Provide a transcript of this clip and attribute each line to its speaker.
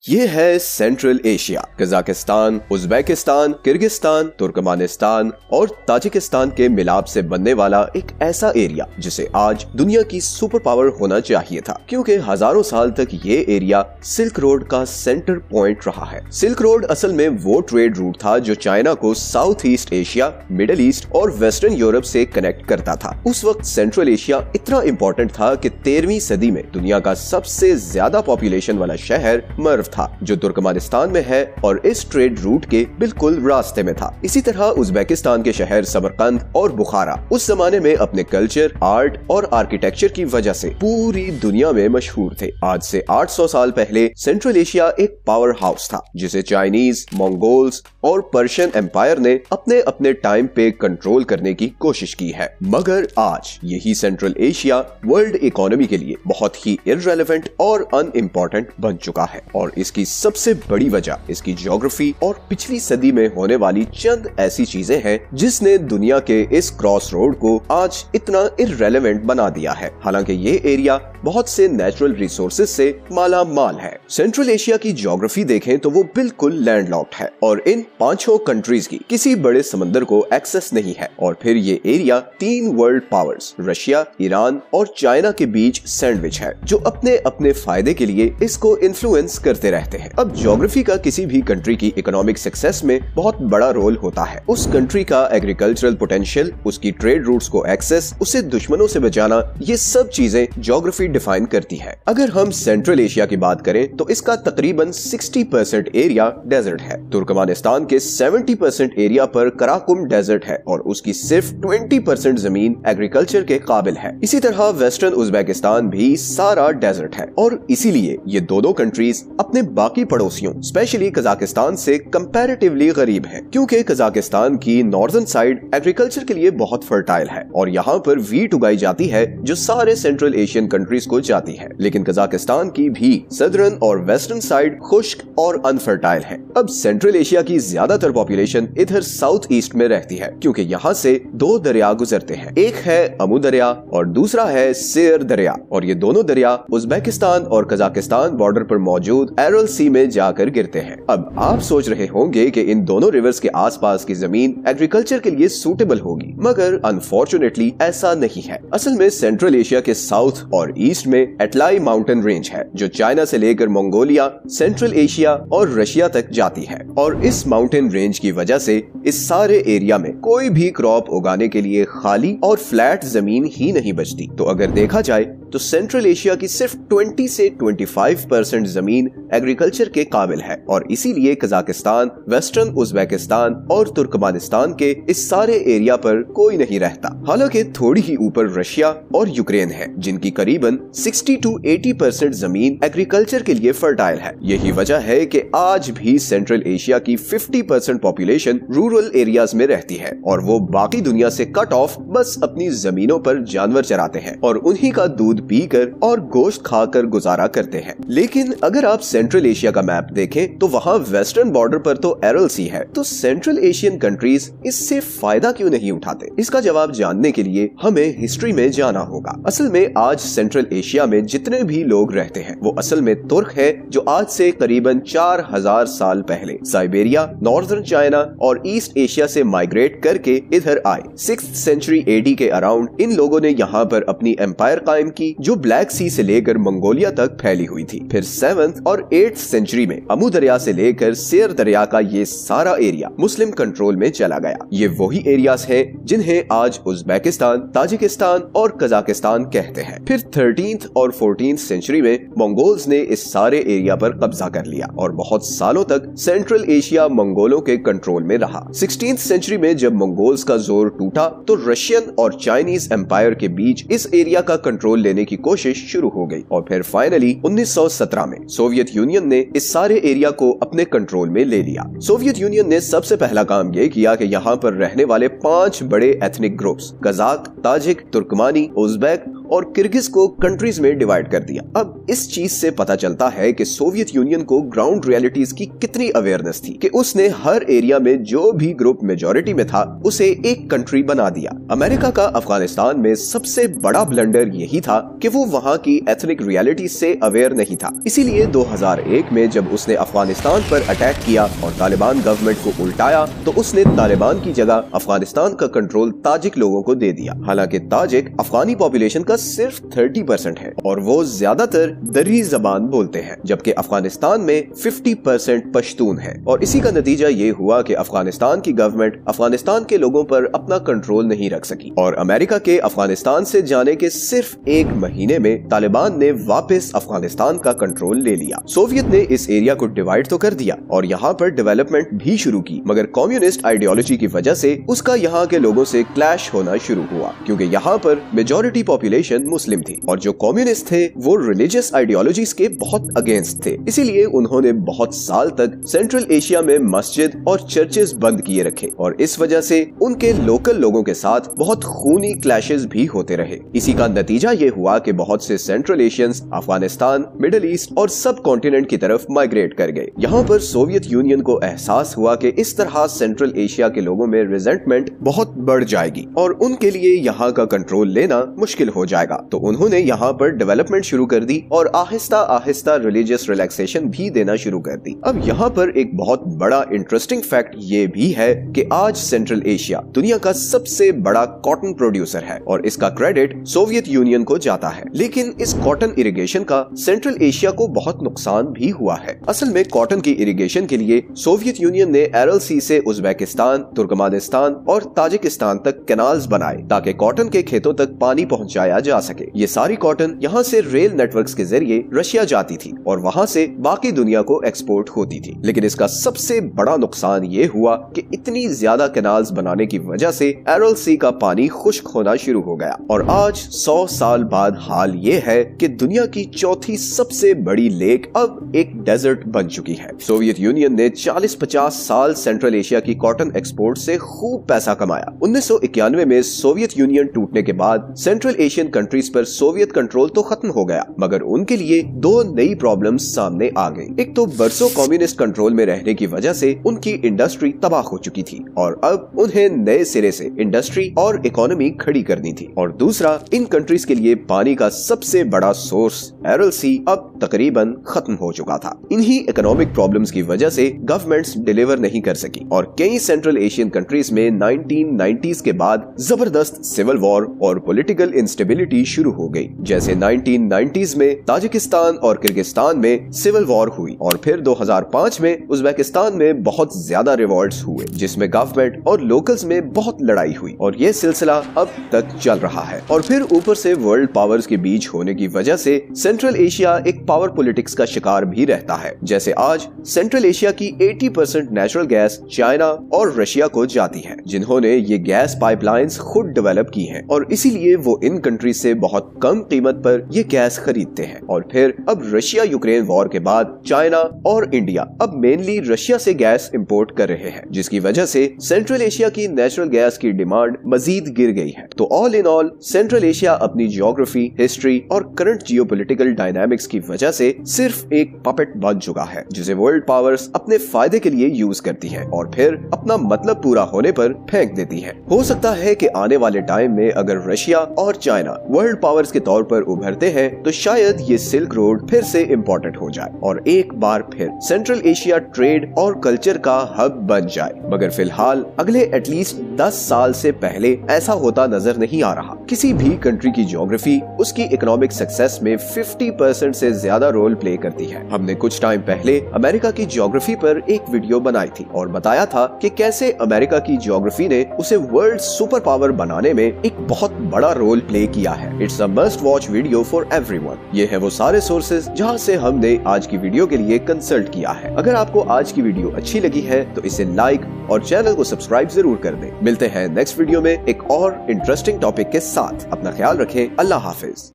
Speaker 1: ये है central Asia. Kazakhstan, Uzbekistan, Kyrgyzstan, Turkmenistan और ताजिकिस्तान के मिलाप से बनने वाला एक ऐसा एरिया जिसे आज दुनिया की सुपर पावर होना चाहिए था, क्योंकि हजारों साल तक ये एरिया सिल्क रोड का सेंटर पॉइंट रहा है। सिल्क रोड असल में वो ट्रेड रूट था जो चाइना को south east Asia, middle east और वेस्टर्न यूरोप से कनेक्ट करता था। उस वक्त सेंट्रल एशिया इतना इम्पोर्टेंट था कि 13वीं सदी में दुनिया का सबसे ज्यादा पॉपुलेशन वाला शहर मर्व था, जो तुर्कमानिस्तान में है और इस ट्रेड रूट के बिल्कुल रास्ते में था। इसी तरह उज्बेकिस्तान के शहर समरकंद और बुखारा उस जमाने में अपने कल्चर, आर्ट और आर्किटेक्चर की वजह से पूरी दुनिया में मशहूर थे। आज से 800 साल पहले सेंट्रल एशिया एक पावर हाउस था जिसे चाइनीज, मंगोल्स और पर्शियन एम्पायर ने अपने अपने टाइम पे कंट्रोल करने की कोशिश की है। मगर आज यही सेंट्रल एशिया वर्ल्ड इकोनॉमी के लिए बहुत ही इररेलेवेंट और अनइम्पोर्टेंट बन चुका है, और इसकी सबसे बड़ी वजह इसकी ज्योग्राफी और पिछली सदी में होने वाली चंद ऐसी चीजें हैं जिसने दुनिया के इस क्रॉस रोड को आज इतना इररेलेवेंट बना दिया है। हालांकि ये एरिया बहुत से नेचुरल रिसोर्सेज से माला माल है। सेंट्रल एशिया की ज्योग्राफी देखें तो वो बिल्कुल लैंडलॉक्ड है और इन 5 कंट्रीज की किसी बड़े समंदर को एक्सेस नहीं है। और फिर ये area 3 world powers Russia, Iran और चाइना के बीच सैंडविच है, जो अपने अपने फायदे के लिए इसको इन्फ्लुएंस करते रहते हैं। अब ज्योग्राफी का किसी भी कंट्री की इकोनॉमिक सक्सेस में बहुत बड़ा रोल होता है। उस कंट्री का एग्रीकल्चरल पोटेंशियल, उसकी ट्रेड रूट्स को एक्सेस, उसे दुश्मनों से बचाना, ये सब चीजें ज्योग्राफी डिफाइन करती है। अगर हम सेंट्रल एशिया की बात करें तो इसका तकरीबन 60% एरिया डेजर्ट है। तुर्कमानिस्तान के 70% एरिया पर कराकुम डेजर्ट है और उसकी सिर्फ 20% जमीन एग्रीकल्चर के काबिल है। इसी तरह वेस्टर्न उज्बेकिस्तान भी सारा डेजर्ट है और इसीलिए ये दोनों कंट्रीज अपने बाकी पड़ोसियों स्पेशली कजाकिस्तान से कंपैरेटिवली गरीब है, क्योंकि कजाकिस्तान की नॉर्दर्न साइड एग्रीकल्चर के लिए बहुत फर्टाइल है और यहाँ पर वीट उगाई जाती है जो सारे सेंट्रल एशियन कंट्रीज को जाती है। लेकिन कजाकिस्तान की भी सदर्न और वेस्टर्न साइड खुश्क और अनफर्टाइल है। अब सेंट्रल एशिया की ज्यादातर पॉपुलेशन इधर साउथ ईस्ट में रहती है, क्योंकि यहाँ से 2 दरिया गुजरते हैं। एक है अमू दरिया और दूसरा है सेर दरिया, और ये दोनों दरिया उज्बेकिस्तान और कजाकिस्तान बॉर्डर पर मौजूद एरल सी में जाकर गिरते हैं। अब आप सोच रहे होंगे कि इन दोनों रिवर्स के आसपास की जमीन एग्रीकल्चर के लिए सूटेबल होगी, मगर अनफॉर्चुनेटली ऐसा नहीं है। असल में सेंट्रल एशिया के साउथ और ईस्ट में एटलाई माउंटेन रेंज है जो चाइना से लेकर मंगोलिया, सेंट्रल एशिया और रशिया तक जाती है, और इस माउंटेन रेंज की वजह से इस सारे एरिया में कोई भी क्रॉप उगाने के लिए खाली और फ्लैट जमीन ही नहीं बचती। तो अगर देखा जाए तो सेंट्रल एशिया की सिर्फ 20 से 25% जमीन एग्रीकल्चर के काबिल है, और इसीलिए कजाकिस्तान, वेस्टर्न उज्बेकिस्तान और तुर्कमानिस्तान के इस सारे एरिया पर कोई नहीं रहता। हालांकि थोड़ी ही ऊपर रशिया और यूक्रेन है जिनकी करीबन 60 to 80% जमीन एग्रीकल्चर के लिए फर्टाइल है। यही वजह है कि आज भी सेंट्रल एशिया की 50% पॉपुलेशन रूरल एरियाज में रहती है और वो बाकी दुनिया से कट ऑफ बस अपनी जमीनों पर जानवर चराते हैं और उन्हीं का दूध पीकर और गोश्त खाकर गुजारा करते हैं। लेकिन अगर आप सेंट्रल एशिया का मैप देखें तो वहाँ वेस्टर्न बॉर्डर पर तो एरल सी है, तो सेंट्रल एशियन कंट्रीज इससे फायदा क्यों नहीं उठाते? इसका जवाब जानने के लिए हमें हिस्ट्री में जाना होगा। असल में आज सेंट्रल एशिया में जितने भी लोग रहते हैं वो असल में तुर्क है, जो आज से करीबन 4000 साल पहले साइबेरिया, नॉर्दर्न चाइना और ईस्ट एशिया से माइग्रेट करके इधर आए। 6th सेंचुरी एडी के अराउंड इन लोगों ने यहाँ पर अपनी एम्पायर कायम की जो ब्लैक सी से लेकर मंगोलिया तक फैली हुई थी। फिर 7th और 8th सेंचुरी में अमू दरिया से लेकर सेर दरिया का ये सारा एरिया मुस्लिम कंट्रोल में चला गया। ये वही एरियाज हैं जिन्हें आज उज्बेकिस्तान, ताजिकिस्तान और कजाकिस्तान कहते हैं। फिर 13th और 14th सेंचुरी में मंगोल्स ने इस सारे एरिया पर कब्जा कर लिया और बहुत सालों तक सेंट्रल एशिया मंगोलों के कंट्रोल में रहा। 16th सेंचुरी में जब मंगोल्स का जोर टूटा तो रशियन और चाइनीज एम्पायर के बीच इस एरिया का कंट्रोल लेने की कोशिश शुरू हो गई और फिर फाइनली 1917 में सोवियत यूनियन ने इस सारे एरिया को अपने कंट्रोल में ले लिया। सोवियत यूनियन ने सबसे पहला काम ये किया कि यहाँ पर रहने वाले 5 बड़े एथनिक ग्रुप्स कजाक, ताजिक, तुर्कमानी, उज्बेक और किर्गिज को कंट्रीज में डिवाइड कर दिया। अब इस चीज से पता चलता है कि सोवियत यूनियन को ग्राउंड रियलिटीज की कितनी अवेयरनेस थी कि उसने हर एरिया में जो भी ग्रुप मेजॉरिटी में था उसे एक कंट्री बना दिया। अमेरिका का अफगानिस्तान में सबसे बड़ा ब्लंडर यही था कि वो वहाँ की एथनिक रियलिटी से अवेयर नहीं था। इसीलिए 2001 में जब उसने अफगानिस्तान पर अटैक किया और तालिबान गवर्नमेंट को उल्टाया तो उसने तालिबान की जगह अफगानिस्तान का कंट्रोल ताजिक लोगों को दे दिया। हालांकि ताजिक अफगानी पॉपुलेशन का सिर्फ 30% है और वो ज्यादातर दर्री जबान बोलते हैं, जबकि अफगानिस्तान में 50% पश्तून है। और इसी का नतीजा ये हुआ कि अफगानिस्तान की गवर्नमेंट अफगानिस्तान के लोगों पर अपना कंट्रोल नहीं रख सकी और अमेरिका के अफगानिस्तान से जाने के सिर्फ 1 महीने में तालिबान ने वापस अफगानिस्तान का कंट्रोल ले लिया। सोवियत ने इस एरिया को डिवाइड तो कर दिया और यहाँ पर डेवलपमेंट भी शुरू की, मगर कम्युनिस्ट आइडियोलॉजी की वजह से उसका यहाँ के लोगों से क्लैश होना शुरू हुआ, क्योंकि यहाँ पर मेजॉरिटी पॉपुलेशन मुस्लिम थी और जो कम्युनिस्ट थे वो रिलीजियस आइडियोलॉजीज के बहुत अगेंस्ट थे। इसीलिए उन्होंने बहुत साल तक सेंट्रल एशिया में मस्जिद और चर्चेज बंद किए रखे और इस वजह से उनके लोकल लोगों के साथ बहुत खूनी क्लैशेस भी होते रहे। इसी का नतीजा ये हुआ कि बहुत से central Asians Afghanistan, middle east और सब कॉन्टिनेंट की तरफ माइग्रेट कर गए। यहाँ पर सोवियत यूनियन को एहसास हुआ कि इस तरह सेंट्रल एशिया के लोगों में रिजेंटमेंट बहुत बढ़ जाएगी और उनके लिए यहाँ का कंट्रोल लेना मुश्किल हो जाएगा। तो उन्होंने यहाँ पर डेवलपमेंट शुरू कर दी और आहिस्ता आहिस्ता रिलीजियस रिलैक्सेशन भी देना शुरू कर दी। अब यहाँ पर एक बहुत बड़ा इंटरेस्टिंग फैक्ट ये भी है कि आज सेंट्रल एशिया दुनिया का सबसे बड़ा कॉटन प्रोड्यूसर है और इसका क्रेडिट सोवियत यूनियन को जाता है। लेकिन इस कॉटन इरिगेशन का सेंट्रल एशिया को बहुत नुकसान भी हुआ है। असल में कॉटन की इरिगेशन के लिए सोवियत यूनियन ने एरल सी से उज्बेकिस्तान, तुर्कमानिस्तान और ताजिकिस्तान तक कैनाल्स बनाए ताकि कॉटन के खेतों तक पानी पहुंचाया जा सके। ये सारी कॉटन यहाँ से रेल नेटवर्क्स के जरिए रशिया जाती थी और वहाँ से बाकी दुनिया को एक्सपोर्ट होती थी। लेकिन इसका सबसे बड़ा नुकसान ये हुआ कि इतनी ज्यादा कैनाल्स बनाने की वजह से एरल सी का पानी खुश्क होना शुरू हो गया और आज 100 साल बाद हाल ये है कि दुनिया की चौथी सबसे बड़ी लेक अब एक डेजर्ट बन चुकी है। सोवियत यूनियन ने 40-50 साल सेंट्रल एशिया की कॉटन एक्सपोर्ट से खूब पैसा कमाया। 1991 में सोवियत यूनियन टूटने के बाद सेंट्रल एशियन कंट्रीज पर सोवियत कंट्रोल तो खत्म हो गया, मगर उनके लिए 2 नई प्रॉब्लम्स सामने आ गई। एक तो बरसों कम्युनिस्ट कंट्रोल में रहने की वजह से उनकी इंडस्ट्री तबाह हो चुकी थी और अब उन्हें नए सिरे से इंडस्ट्री और इकोनॉमी खड़ी करनी थी, और दूसरा इन कंट्रीज के लिए पानी का सबसे बड़ा सोर्स एरल सी अब तकरीबन खत्म हो चुका था। इन्हीं इकोनॉमिक प्रॉब्लम्स की वजह से गवर्नमेंट्स डिलीवर नहीं कर सकी और कई सेंट्रल एशियन कंट्रीज में 1990s के बाद जबरदस्त सिविल वॉर और पॉलिटिकल इंस्टेबिलिटी शुरू हो गई। जैसे 1990s में ताजिकिस्तान और किर्गिस्तान में सिविल वॉर हुई और फिर 2005 में उज्बेकिस्तान में बहुत ज्यादा रिवॉल्ट्स हुए जिसमें गवर्नमेंट और लोकल्स में बहुत लड़ाई हुई और ये सिलसिला अब तक चल रहा है। और फिर ऊपर से वर्ल्ड पावर्स के बीच होने की वजह से सेंट्रल एशिया एक पावर पॉलिटिक्स का शिकार भी रहता है। जैसे आज सेंट्रल एशिया की 80% नेचुरल गैस चाइना और रशिया को जाती है, जिन्होंने ये गैस पाइपलाइंस खुद डेवलप की हैं और इसीलिए वो इन कंट्रीज से बहुत कम कीमत पर ये गैस खरीदते हैं। और फिर अब रशिया यूक्रेन वॉर के बाद चाइना और इंडिया अब मेनली रशिया से गैस इंपोर्ट कर रहे हैं, जिसकी वजह से सेंट्रल एशिया की नेचुरल गैस की डिमांड मजीद गिर गई है। तो all in all central Asia अपनी ज्योग्राफी, हिस्ट्री और करंट जियोपॉलिटिकल डायनामिक्स की वजह से सिर्फ एक पपेट बन चुका है जिसे वर्ल्ड पावर्स अपने फायदे के लिए यूज करती हैं और फिर अपना मतलब पूरा होने पर फेंक देती हैं। हो सकता है कि आने वाले टाइम में अगर रशिया और चाइना वर्ल्ड पावर्स के तौर पर उभरते हैं तो शायद ये सिल्क रोड फिर से इम्पोर्टेंट हो जाए और एक बार फिर सेंट्रल एशिया ट्रेड और कल्चर का हब बन जाए। मगर फिलहाल अगले एटलीस्ट 10 साल से पहले ऐसा होता नजर नहीं आ रहा। किसी भी कंट्री की ज्योग्राफी उसकी इकोनॉमिक सक्सेस में 50% से ज्यादा रोल प्ले करती है। हमने कुछ टाइम पहले अमेरिका की ज्योग्राफी पर एक वीडियो बनाई थी और बताया था कि कैसे अमेरिका की ज्योग्राफी ने उसे वर्ल्ड सुपर पावर बनाने में एक बहुत बड़ा रोल प्ले किया है। It's a must watch video for everyone. ये है वो सारे सोर्सेज जहां से हमने आज की वीडियो के लिए कंसल्ट किया है। अगर आपको आज की वीडियो अच्छी लगी है तो इसे लाइक और चैनल को सब्सक्राइब जरूर कर दें। मिलते हैं नेक्स्ट वीडियो में एक और इंटरेस्टिंग टॉपिक के साथ। अपना ख्याल रखें। अल्लाह हाफिज।